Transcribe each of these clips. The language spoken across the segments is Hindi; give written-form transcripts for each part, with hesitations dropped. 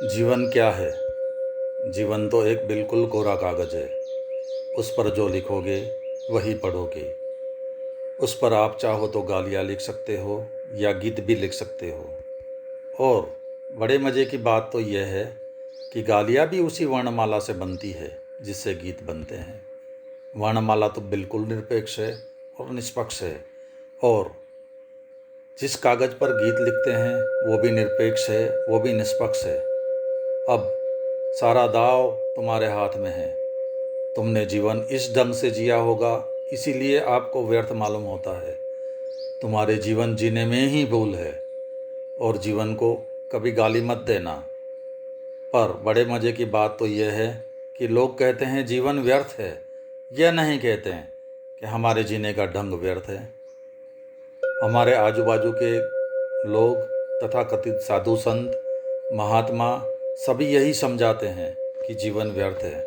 जीवन क्या है? जीवन तो एक बिल्कुल कोरा कागज़ है। उस पर जो लिखोगे वही पढ़ोगे। उस पर आप चाहो तो गालियाँ लिख सकते हो या गीत भी लिख सकते हो। और बड़े मज़े की बात तो यह है कि गालियाँ भी उसी वर्णमाला से बनती है जिससे गीत बनते हैं। वर्णमाला तो बिल्कुल निरपेक्ष है और निष्पक्ष है, और जिस कागज़ पर गीत लिखते हैं वो भी निरपेक्ष है, वो भी निष्पक्ष है। अब सारा दाव तुम्हारे हाथ में है। तुमने जीवन इस ढंग से जिया होगा, इसीलिए आपको व्यर्थ मालूम होता है। तुम्हारे जीवन जीने में ही भूल है, और जीवन को कभी गाली मत देना। पर बड़े मज़े की बात तो यह है कि लोग कहते हैं जीवन व्यर्थ है, यह नहीं कहते हैं कि हमारे जीने का ढंग व्यर्थ है। हमारे आजू बाजू के लोग तथा कथित साधु संत महात्मा सभी यही समझाते हैं कि जीवन व्यर्थ है।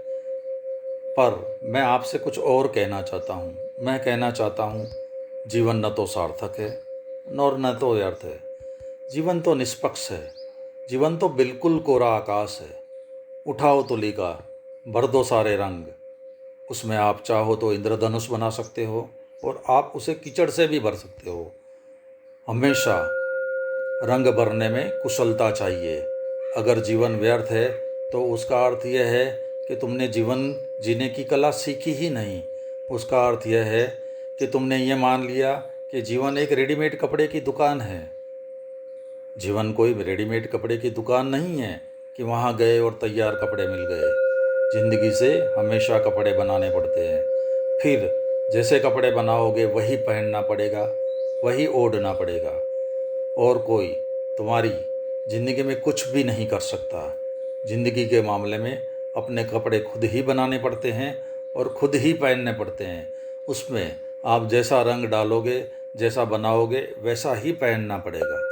पर मैं आपसे कुछ और कहना चाहता हूँ। मैं कहना चाहता हूँ जीवन न तो सार्थक है और न तो व्यर्थ है। जीवन तो निष्पक्ष है। जीवन तो बिल्कुल कोरा आकाश है। उठाओ तुलिका, भर दो सारे रंग। उसमें आप चाहो तो इंद्रधनुष बना सकते हो, और आप उसे कीचड़ से भी भर सकते हो। हमेशा रंग भरने में कुशलता चाहिए। अगर जीवन व्यर्थ है तो उसका अर्थ यह है कि तुमने जीवन जीने की कला सीखी ही नहीं। उसका अर्थ यह है कि तुमने ये मान लिया कि जीवन एक रेडीमेड कपड़े की दुकान है। जीवन कोई रेडीमेड कपड़े की दुकान नहीं है कि वहाँ गए और तैयार कपड़े मिल गए। ज़िंदगी से हमेशा कपड़े बनाने पड़ते हैं। फिर जैसे कपड़े बनाओगे वही पहनना पड़ेगा, वही ओढ़ना पड़ेगा। और कोई तुम्हारी ज़िंदगी में कुछ भी नहीं कर सकता। ज़िंदगी के मामले में अपने कपड़े खुद ही बनाने पड़ते हैं और खुद ही पहनने पड़ते हैं। उसमें आप जैसा रंग डालोगे, जैसा बनाओगे, वैसा ही पहनना पड़ेगा।